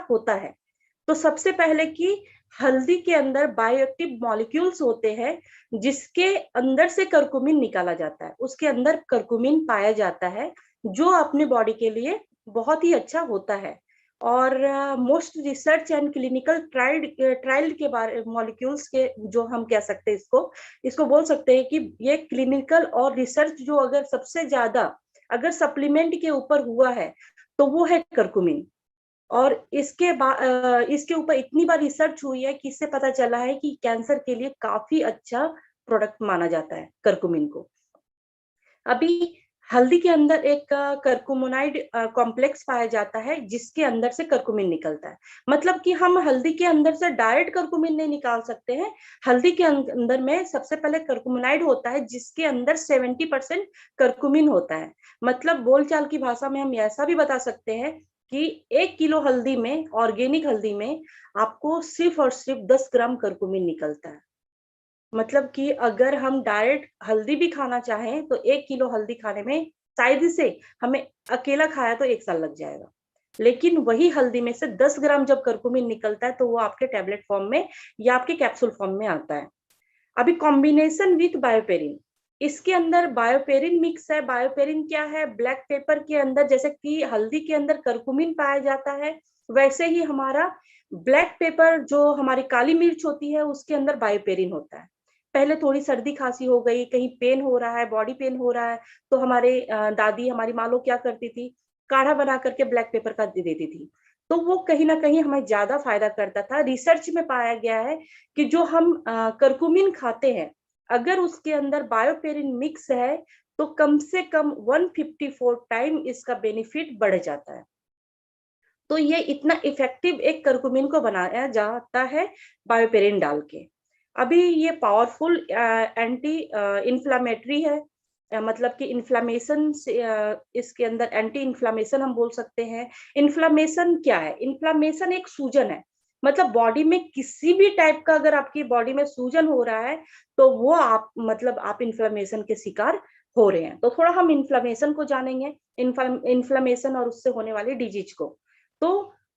होता है? तो सबसे पहले कि हल्दी के अंदर बायोएक्टिव मॉलिक्यूल्स होते हैं, जिसके अंदर से करकुमिन निकाला जाता है, उसके अंदर करकुमिन पाया जाता है, जो अपने बॉडी के लिए बहुत ही अच्छा होता है। और most research and clinical trial के बारे मॉलिक्यूल्स के, जो हम कह सकते हैं इसको बोल सकते हैं कि ये क्लिनिकल और रिसर्च जो अगर सबसे ज्यादा अगर सप्लीमेंट के ऊपर हुआ है तो वो है करकुमिन। और इसके ऊपर इतनी बार रिसर्च हुई है कि इससे पता चला है कि कैंसर के लिए काफी अच्छा प्रोडक्ट माना जाता है करकुमिन को। अभी हल्दी के अंदर एक करकुमिनाइड कॉम्प्लेक्स पाया जाता है, जिसके अंदर से करकुमिन निकलता है। मतलब कि हम हल्दी के अंदर से डायरेक्ट करकुमिन नहीं निकाल सकते हैं। हल्दी के अंदर में सबसे पहले करकुमिनाइड होता है, जिसके अंदर 70% करकुमिन होता है। मतलब बोलचाल की भाषा में हम ऐसा भी बता सकते हैं कि 1 किलो हल्दी में, ऑर्गेनिक हल्दी में, आपको सिर्फ और सिर्फ 10 ग्राम करकुमिन निकलता है। मतलब कि अगर हम डायरेक्ट हल्दी भी खाना चाहें तो 1 किलो हल्दी खाने में शायद से हमें अकेला खाया तो 1 साल लग जाएगा। लेकिन वही हल्दी में से 10 ग्राम जब करकुमिन निकलता है तो वो आपके टैबलेट फॉर्म में या आपके कैप्सूल फॉर्म में आता है। अभी कॉम्बिनेशन विथ बायोपेरिन, इसके अंदर बायोपेरिन मिक्स है। बायोपेरिन क्या है? ब्लैक पेपर के अंदर, जैसे कि हल्दी के अंदर करकुमिन पाया जाता है, वैसे ही हमारा ब्लैक पेपर, जो हमारी काली मिर्च होती है, उसके अंदर बायोपेरिन होता है। पहले थोड़ी सर्दी खांसी हो गई, कहीं पेन हो रहा है, बॉडी पेन हो रहा है, तो हमारे दादी, हमारी माँ लोग क्या करती थी, काढ़ा बना करके ब्लैक पेपर का दे देती थी। तो वो कहीं ना कहीं हमें ज्यादा फायदा करता था। रिसर्च में पाया गया है कि जो हम करकुमिन खाते हैं, अगर उसके अंदर बायोपेरिन मिक्स है तो कम से कम 154 टाइम इसका बेनिफिट बढ़ जाता है। तो ये इतना इफेक्टिव एक करकुमिन को बनाया जाता है बायोपेरिन डाल के। अभी ये पावरफुल एंटी इन्फ्लामेटरी है। मतलब कि इन्फ्लामेशन से इसके अंदर एंटी इन्फ्लामेशन हम बोल सकते हैं। इन्फ्लामेशन क्या है? इन्फ्लामेशन एक सूजन है। मतलब बॉडी में किसी भी टाइप का अगर आपकी बॉडी में सूजन हो रहा है तो वो आप इन्फ्लामेशन के शिकार हो रहे हैं। तो थोड़ा हम इन्फ्लामेशन को जानेंगे, इन्फ्लामेशन और उससे होने वाली डिजीज को। तो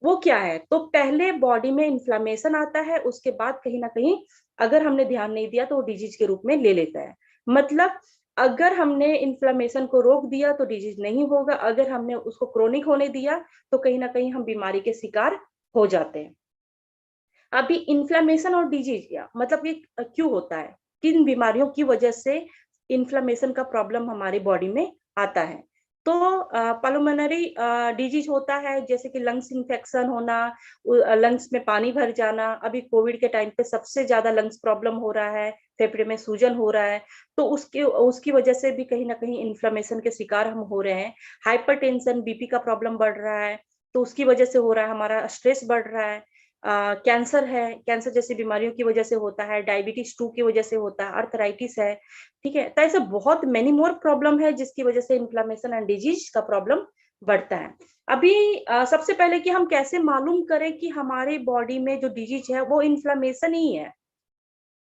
वो क्या है? तो पहले बॉडी में इन्फ्लामेशन आता है, उसके बाद कहीं ना कहीं अगर हमने ध्यान नहीं दिया तो वो डिजीज के रूप में ले लेता है। मतलब अगर हमने इन्फ्लामेशन को रोक दिया तो डिजीज नहीं होगा, अगर हमने उसको क्रोनिक होने दिया तो कहीं ना कहीं हम बीमारी के शिकार हो जाते हैं। अभी इन्फ्लामेशन और डिजीज क्या मतलब ये क्यों होता है, किन बीमारियों की वजह से इन्फ्लामेशन का प्रॉब्लम हमारी बॉडी में आता है? तो पल्मोनरी डिजीज होता है, जैसे कि लंग्स इन्फेक्शन होना, लंग्स में पानी भर जाना। अभी कोविड के टाइम पे सबसे ज्यादा लंग्स प्रॉब्लम हो रहा है, फेफड़े में सूजन हो रहा है, तो उसके उसकी वजह से भी कहीं ना कहीं इन्फ्लामेशन के शिकार हम हो रहे हैं। हाइपरटेंशन, बीपी का प्रॉब्लम बढ़ रहा है, तो उसकी वजह से हो रहा है। हमारा स्ट्रेस बढ़ रहा है। कैंसर है, कैंसर जैसी बीमारियों की वजह से होता है। डायबिटीज 2 की वजह से होता है। अर्थराइटिस है। ठीक है, तो ऐसे बहुत मेनी मोर प्रॉब्लम है जिसकी वजह से इन्फ्लामेशन एंड डिजीज का प्रॉब्लम बढ़ता है। अभी सबसे पहले कि हम कैसे मालूम करें कि हमारी बॉडी में जो डिजीज है वो इन्फ्लामेशन ही है,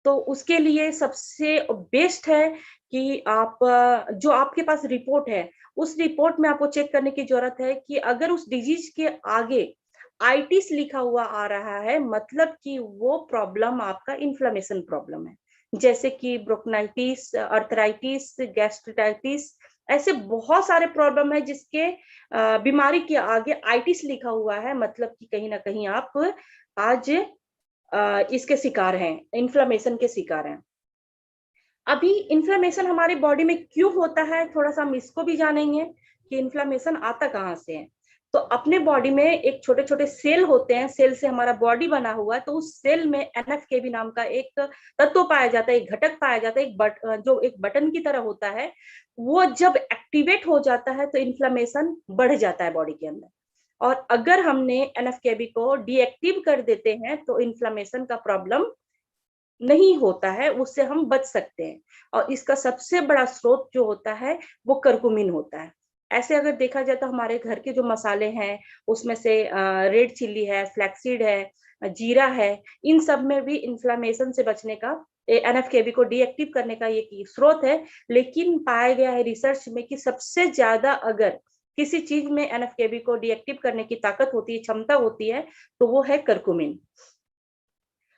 तो उसके लिए सबसे बेस्ट है कि आप जो आपके पास रिपोर्ट है, उस रिपोर्ट में आपको चेक करने की जरूरत है कि अगर उस डिजीज के आगे आइटिस लिखा हुआ आ रहा है, मतलब कि वो प्रॉब्लम आपका इन्फ्लेमेशन प्रॉब्लम है। जैसे कि ब्रोंकाइटिस, अर्थराइटिस, गैस्ट्राइटिस, ऐसे बहुत सारे प्रॉब्लम है जिसके बीमारी के आगे आइटिस लिखा हुआ है, मतलब कि कहीं ना कहीं आप आज इसके शिकार हैं, इन्फ्लेमेशन के शिकार हैं। अभी इन्फ्लेमेशन हमारी बॉडी में क्यों होता है, थोड़ा सा हम इसको भी जानेंगे कि इन्फ्लेमेशन आता कहाँ से है। तो अपने बॉडी में एक छोटे छोटे सेल होते हैं, सेल से हमारा बॉडी बना हुआ है, तो उस सेल में एनएफकेबी नाम का एक तत्व पाया जाता है, एक घटक पाया जाता है, जो एक बटन की तरह होता है। वो जब एक्टिवेट हो जाता है तो इन्फ्लेमेशन बढ़ जाता है बॉडी के अंदर। और अगर हमने एनएफकेबी को डीएक्टिव कर देते हैं तो इन्फ्लेमेशन का प्रॉब्लम नहीं होता है, उससे हम बच सकते हैं। और इसका सबसे बड़ा स्रोत जो होता है वो करकुमिन होता है। ऐसे अगर देखा जाए तो हमारे घर के जो मसाले हैं उसमें से रेड चिल्ली है, फ्लैक्सीड है, जीरा है, इन सब में भी इन्फ्लामेशन से बचने का, एनएफकेबी को डीएक्टिव करने का ये स्रोत है। लेकिन पाया गया है रिसर्च में कि सबसे ज्यादा अगर किसी चीज में एनएफकेबी को डीएक्टिव करने की ताकत होती है, क्षमता होती है, तो वो है करकुमिन।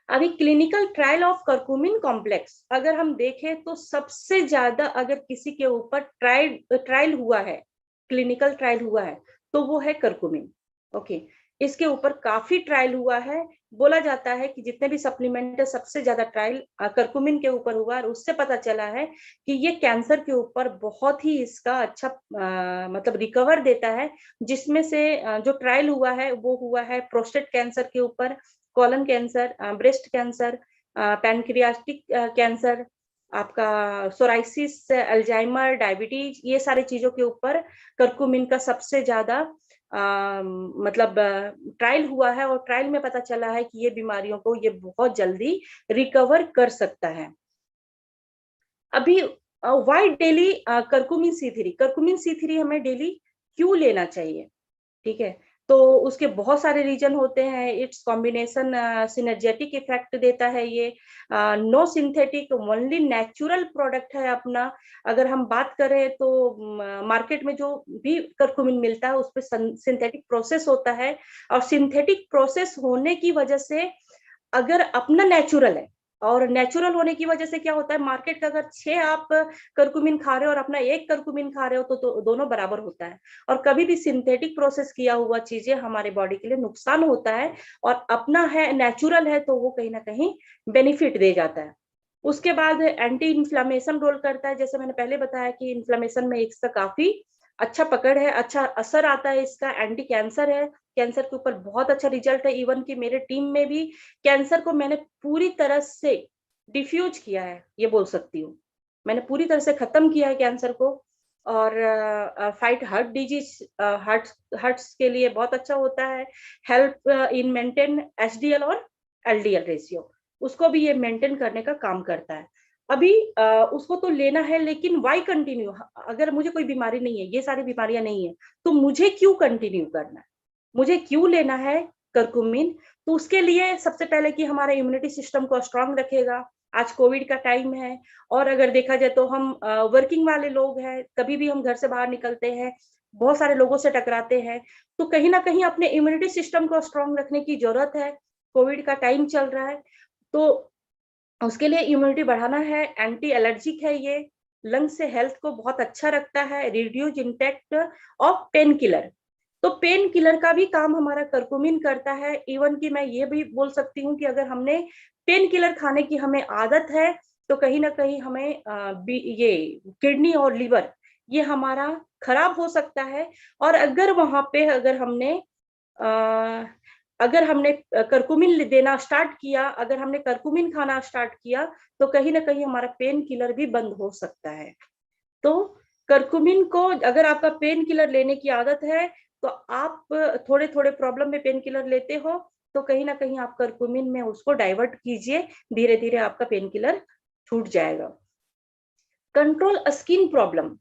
अभी क्लिनिकल ट्रायल ऑफ करकुमिन कॉम्प्लेक्स अगर हम देखें तो सबसे ज्यादा अगर किसी के ऊपर ट्रायल हुआ है, क्लिनिकल ट्रायल हुआ है, तो वो है करकुमिन। ओके, इसके ऊपर काफी ट्रायल हुआ है। बोला जाता है कि जितने भी सप्लीमेंट है सबसे ज्यादा ट्रायल करकुमिन के ऊपर हुआ, और उससे पता चला है कि ये कैंसर के ऊपर बहुत ही इसका अच्छा मतलब रिकवर देता है। जिसमें से जो ट्रायल हुआ है वो हुआ है प्रोस्टेट कैंसर के ऊपर, colon cancer, breast cancer, pancreatic cancer, आपका सोराइसिस, अल्जाइमर, डायबिटीज, ये सारी चीजों के ऊपर करकुमिन का सबसे ज्यादा मतलब ट्रायल हुआ है। और ट्रायल में पता चला है कि ये बीमारियों को ये बहुत जल्दी रिकवर कर सकता है। अभी वाई डेली करकुमिन C3, करकुमिन C3 हमें डेली क्यों लेना चाहिए? ठीक है, तो उसके बहुत सारे रीजन होते हैं। इट्स कॉम्बिनेशन सिनर्जेटिक इफेक्ट देता है ये, no synthetic, only natural product है अपना। अगर हम बात करें तो मार्केट में जो भी करकुमिन मिलता है उस पर सिंथेटिक प्रोसेस होता है, और सिंथेटिक प्रोसेस होने की वजह से अगर अपना नेचुरल है, और नेचुरल होने की वजह से क्या होता है, मार्केट का अगर 6 आप करकुमिन खा रहे हो और अपना 1 करकुमिन खा रहे हो तो दोनों बराबर होता है। और कभी भी सिंथेटिक प्रोसेस किया हुआ चीजें हमारे बॉडी के लिए नुकसान होता है, और अपना है नेचुरल है तो वो कहीं ना कहीं बेनिफिट दे जाता है। उसके बाद एंटी इन्फ्लामेशन रोल करता है। जैसे मैंने पहले बताया कि इन्फ्लामेशन में इसका काफी अच्छा पकड़ है, अच्छा असर आता है इसका। एंटी कैंसर है, कैंसर के ऊपर बहुत अच्छा रिजल्ट है। इवन कि मेरे टीम में भी कैंसर को मैंने पूरी तरह से डिफ्यूज किया है, ये बोल सकती हूँ। मैंने पूरी तरह से खत्म किया है कैंसर को। और फाइट हार्ट डिजीज, हार्ट्स के लिए बहुत अच्छा होता है। हेल्प इन मेंटेन एचडीएल और एलडीएल रेशियो, उसको भी ये मेंटेन करने का काम करता है। अभी उसको तो लेना है, लेकिन वाई कंटिन्यू? अगर मुझे कोई बीमारी नहीं है, ये सारी बीमारियां नहीं है, तो मुझे क्यों कंटिन्यू करना है, मुझे क्यों लेना है करकुमिन? तो उसके लिए सबसे पहले कि हमारा इम्यूनिटी सिस्टम को स्ट्रांग रखेगा। आज कोविड का टाइम है, और अगर देखा जाए तो हम वर्किंग वाले लोग हैं, कभी भी हम घर से बाहर निकलते हैं, बहुत सारे लोगों से टकराते हैं, तो कहीं ना कहीं अपने इम्यूनिटी सिस्टम को स्ट्रांग रखने की जरूरत है। कोविड का टाइम चल रहा है, तो उसके लिए इम्यूनिटी बढ़ाना है। एंटी एलर्जिक है ये, लंग्स से हेल्थ को बहुत अच्छा रखता है। Reduce intact of pain killer, तो पेन किलर का भी काम हमारा करकुमिन करता है। इवन कि मैं ये भी बोल सकती हूँ कि अगर हमने पेन किलर खाने की हमें आदत है, तो कहीं ना कहीं हमें ये किडनी और लिवर ये हमारा खराब हो सकता है। और अगर वहां पे अगर हमने करकुमिन देना स्टार्ट किया, अगर हमने करकुमिन खाना स्टार्ट किया, तो कहीं ना कहीं हमारा पेन किलर भी बंद हो सकता है। तो करकुमिन को अगर आपका पेन किलर लेने की आदत है, तो आप थोड़े थोड़े प्रॉब्लम में पेन किलर लेते हो, तो कहीं ना कहीं आप करकुमिन में उसको डाइवर्ट कीजिए, धीरे धीरे आपका पेन किलर छूट जाएगा। Control skin problem,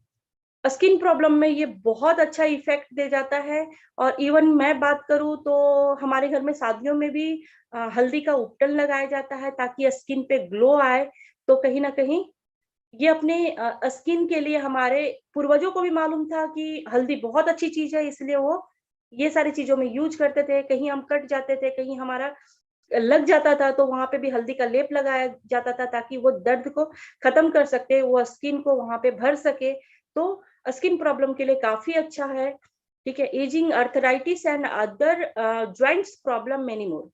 skin problem में ये बहुत अच्छा इफेक्ट दे जाता है। और इवन मैं बात करूं तो हमारे घर में शादियों में भी हल्दी का उपटन लगाया जाता है ताकि स्किन पे ग्लो आए। तो कहीं ना कहीं ये अपने स्किन के लिए, हमारे पूर्वजों को भी मालूम था कि हल्दी बहुत अच्छी चीज है, इसलिए वो ये सारी चीजों में यूज करते थे। कहीं हम कट जाते थे, कहीं हमारा लग जाता था, तो वहां पे भी हल्दी का लेप लगाया जाता था ताकि वो दर्द को खत्म कर सकते, वो स्किन को वहां पे भर सके। तो स्किन प्रॉब्लम के लिए काफी अच्छा है। ठीक है, ageing, arthritis and other joints problem many more.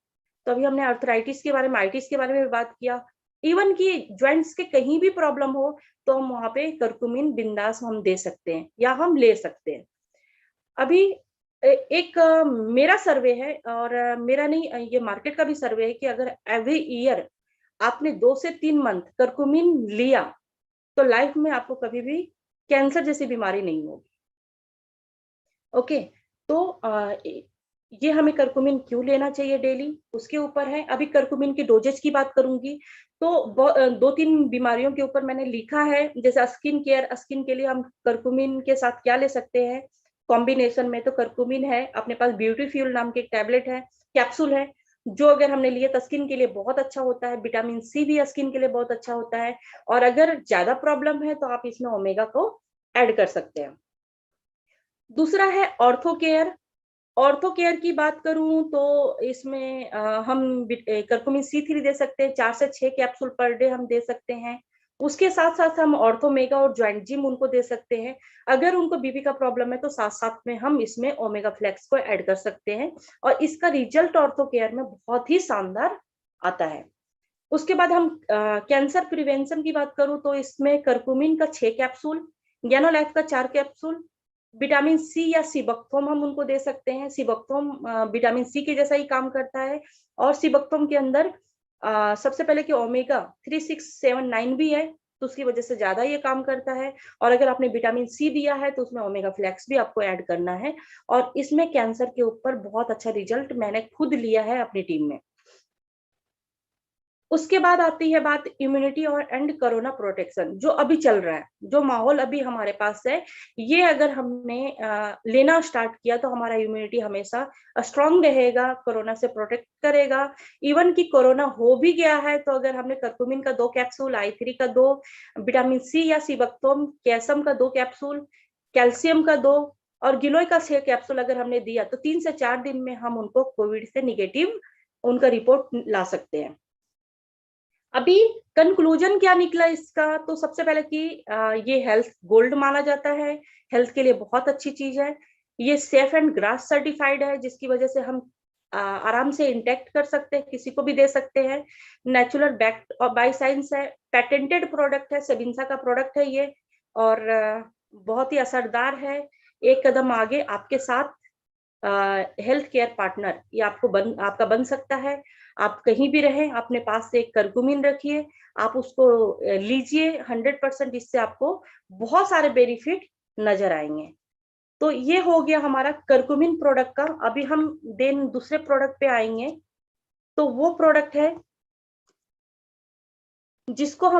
तो अभी हमने अर्थराइटिस के बारे में, आइटिस के बारे में बात किया। इवन की ज्वाइंट्स के कहीं भी प्रॉब्लम हो, तो हम वहां पे करकुमिन बिंदास हम दे सकते हैं या हम ले सकते हैं। अभी एक मेरा सर्वे है, और मेरा नहीं, ये मार्केट का भी सर्वे है कि अगर एवरी ईयर आपने 2 से 3 मंथ करकुमिन लिया, तो लाइफ में आपको कभी भी कैंसर जैसी बीमारी नहीं होगी। ओके, तो ये हमें करकुमिन क्यों लेना चाहिए डेली, उसके ऊपर है। अभी करकुमिन की डोजेज की बात करूंगी, तो 2-3 बीमारियों के ऊपर मैंने लिखा है। जैसे स्किन केयर, स्किन के लिए हम करकुमिन के साथ क्या ले सकते हैं कॉम्बिनेशन में, तो करकुमिन है, अपने पास ब्यूटी फ्यूल नाम की एक टैबलेट है, कैप्सूल है, जो अगर हमने लिए तो स्किन के लिए बहुत अच्छा होता है। विटामिन सी भी स्किन के लिए बहुत अच्छा होता है। और अगर ज्यादा प्रॉब्लम है तो आप इसमें ओमेगा को ऐड कर सकते हैं। दूसरा है ऑर्थो केयर। ऑर्थो केयर की बात करूं तो इसमें हम करकुमिन C3 दे सकते हैं, 4 से 6 कैप्सूल पर डे हम दे सकते हैं। उसके साथ साथ हम ऑर्थोमेगा और ज्वाइंट जिम उनको दे सकते हैं। अगर उनको बीपी का प्रॉब्लम है तो साथ साथ में हम इसमें ओमेगा फ्लेक्स को ऐड कर सकते हैं, और इसका रिजल्ट ऑर्थो केयर में बहुत ही शानदार आता है। उसके बाद हम कैंसर प्रिवेंशन की बात करूं तो इसमें करकुमिन का 6 कैप्सूल, गैनोलाइफ का 4 कैप्सूल, विटामिन सी या सिबक्थोम हम उनको दे सकते हैं। सिबक्थोम विटामिन सी के जैसा ही काम करता है, और सिबक्थोम के अंदर सबसे पहले कि ओमेगा 3679 भी है, तो उसकी वजह से ज्यादा ये काम करता है। और अगर आपने विटामिन सी दिया है तो उसमें ओमेगा फ्लेक्स भी आपको ऐड करना है। और इसमें कैंसर के ऊपर बहुत अच्छा रिजल्ट मैंने खुद लिया है अपनी टीम में। उसके बाद आती है बात इम्यूनिटी और एंड कोरोना प्रोटेक्शन, जो अभी चल रहा है, जो माहौल अभी हमारे पास है, ये अगर हमने लेना स्टार्ट किया तो हमारा इम्यूनिटी हमेशा स्ट्रांग रहेगा, कोरोना से प्रोटेक्ट करेगा। इवन कि कोरोना हो भी गया है तो अगर हमने करकुमिन का 2 कैप्सूल, I3 का 2, विटामिन सी या सिबक्तोम कैसम का 2 कैप्सूल, कैल्शियम का 2 और गिलोय का 6 कैप्सूल अगर हमने दिया तो 3 से 4 दिन में हम उनको कोविड से निगेटिव उनका रिपोर्ट ला सकते हैं। अभी कंक्लूजन क्या निकला इसका, तो सबसे पहले कि ये हेल्थ गोल्ड माना जाता है, हेल्थ के लिए बहुत अच्छी चीज है। ये सेफ एंड ग्रास सर्टिफाइड है, जिसकी वजह से हम आराम से इंटेक्ट कर सकते हैं, किसी को भी दे सकते हैं। नेचुरल बैक्ड और बाय साइंस है, पेटेंटेड प्रोडक्ट है, सेबिंसा का प्रोडक्ट है ये, और बहुत ही असरदार है। एक कदम आगे आपके साथ हेल्थ केयर पार्टनर ये आपका बन सकता है। आप कहीं भी रहें, अपने पास से एक करकुमिन रखिए, आप उसको लीजिए 100%, इससे आपको बहुत सारे बेनिफिट नजर आएंगे। तो ये हो गया हमारा करकुमिन प्रोडक्ट का। अभी हम देन दूसरे प्रोडक्ट पे आएंगे, तो वो प्रोडक्ट है जिसको हम